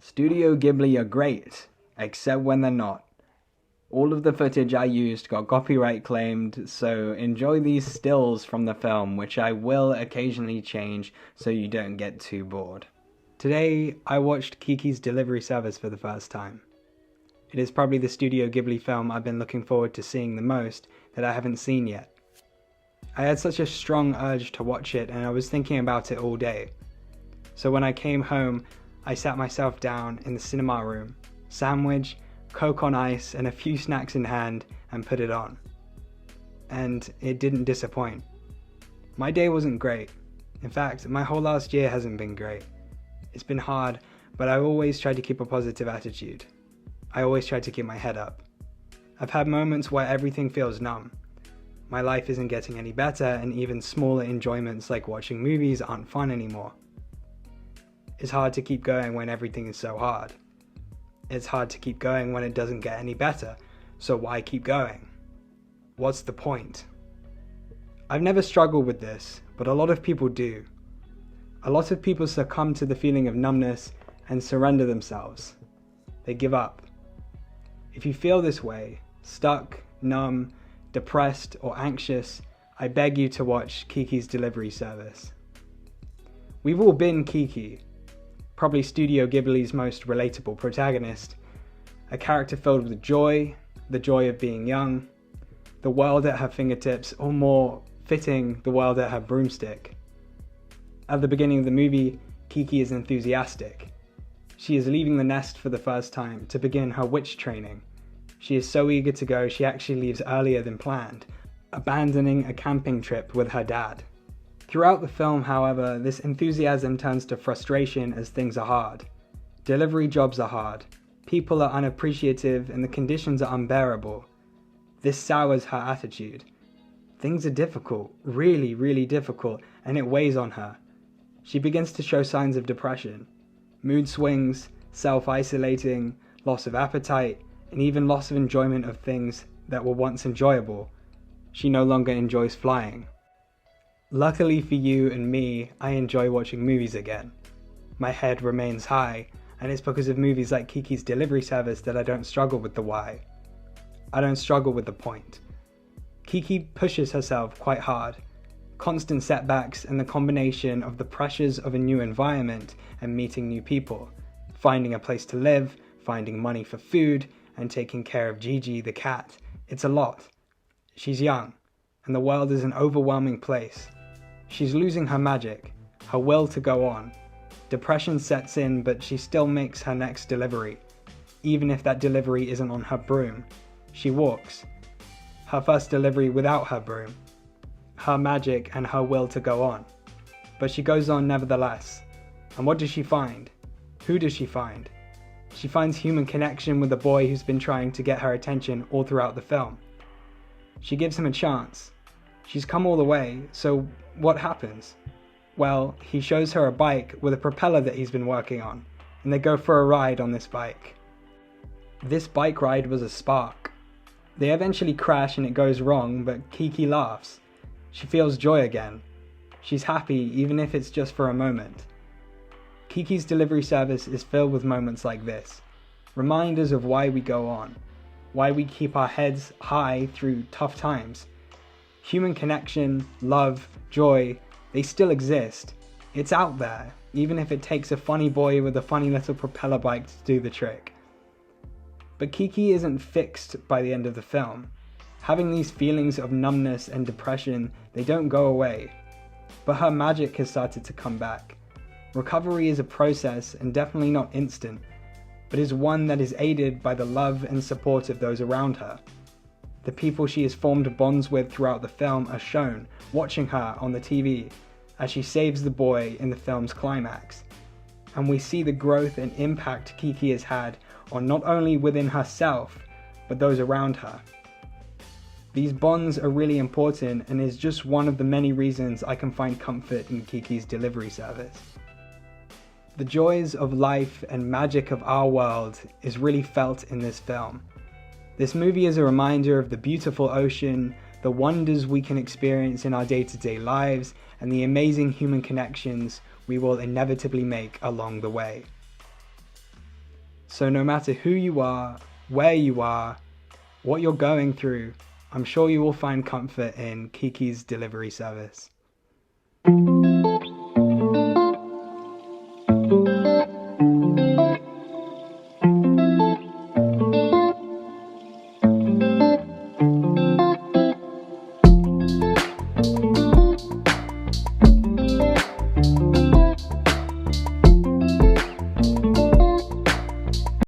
Studio Ghibli are great, except when they're not. All of the footage I used got copyright claimed, so enjoy these stills from the film, which I will occasionally change so you don't get too bored. Today, I watched Kiki's Delivery Service for the first time. It is probably the Studio Ghibli film I've been looking forward to seeing the most that I haven't seen yet. I had such a strong urge to watch it, and I was thinking about it all day. So when I came home, I sat myself down in the cinema room, sandwich, Coke on ice, and a few snacks in hand, and put it on. And it didn't disappoint. My day wasn't great. In fact, my whole last year hasn't been great. It's been hard, but I've always tried to keep a positive attitude. I always tried to keep my head up. I've had moments where everything feels numb. My life isn't getting any better, and even smaller enjoyments like watching movies aren't fun anymore. It's hard to keep going when everything is so hard. It's hard to keep going when it doesn't get any better, so why keep going? What's the point? I've never struggled with this, but a lot of people do. A lot of people succumb to the feeling of numbness and surrender themselves. They give up. If you feel this way, stuck, numb, depressed, or anxious, I beg you to watch Kiki's Delivery Service. We've all been Kiki, probably Studio Ghibli's most relatable protagonist, a character filled with joy, the joy of being young, the world at her fingertips, or more fitting, the world at her broomstick. At the beginning of the movie, Kiki is enthusiastic. She is leaving the nest for the first time to begin her witch training. She is so eager to go, she actually leaves earlier than planned, abandoning a camping trip with her dad. Throughout the film, however, this enthusiasm turns to frustration as things are hard. Delivery jobs are hard, people are unappreciative, and the conditions are unbearable. This sours her attitude. Things are difficult, really, really difficult, and it weighs on her. She begins to show signs of depression. Mood swings, self-isolating, loss of appetite, and even loss of enjoyment of things that were once enjoyable. She no longer enjoys flying. Luckily for you and me, I enjoy watching movies again. My head remains high, and it's because of movies like Kiki's Delivery Service that I don't struggle with the why. I don't struggle with the point. Kiki pushes herself quite hard. Constant setbacks and the combination of the pressures of a new environment and meeting new people, finding a place to live, finding money for food, and taking care of Gigi the cat. It's a lot. She's young, and the world is an overwhelming place. She's losing her magic, her will to go on. Depression sets in, but she still makes her next delivery. Even if that delivery isn't on her broom, she walks. Her first delivery without her broom. Her magic and her will to go on. But she goes on nevertheless. And what does she find? Who does she find? She finds human connection with a boy who's been trying to get her attention all throughout the film. She gives him a chance. She's come all the way, so what happens? Well, he shows her a bike with a propeller that he's been working on, and they go for a ride on this bike. This bike ride was a spark. They eventually crash and it goes wrong, but Kiki laughs. She feels joy again. She's happy even if it's just for a moment. Kiki's Delivery Service is filled with moments like this, reminders of why we go on, why we keep our heads high through tough times. Human connection, love, joy, they still exist. It's out there, even if it takes a funny boy with a funny little propeller bike to do the trick. But Kiki isn't fixed by the end of the film. Having these feelings of numbness and depression, they don't go away. But her magic has started to come back. Recovery is a process and definitely not instant, but is one that is aided by the love and support of those around her. The people she has formed bonds with throughout the film are shown, watching her on the TV, as she saves the boy in the film's climax. And we see the growth and impact Kiki has had on not only within herself, but those around her. These bonds are really important and is just one of the many reasons I can find comfort in Kiki's Delivery Service. The joys of life and magic of our world is really felt in this film. This movie is a reminder of the beautiful ocean, the wonders we can experience in our day-to-day lives, and the amazing human connections we will inevitably make along the way. So no matter who you are, where you are, what you're going through, I'm sure you will find comfort in Kiki's delivery service.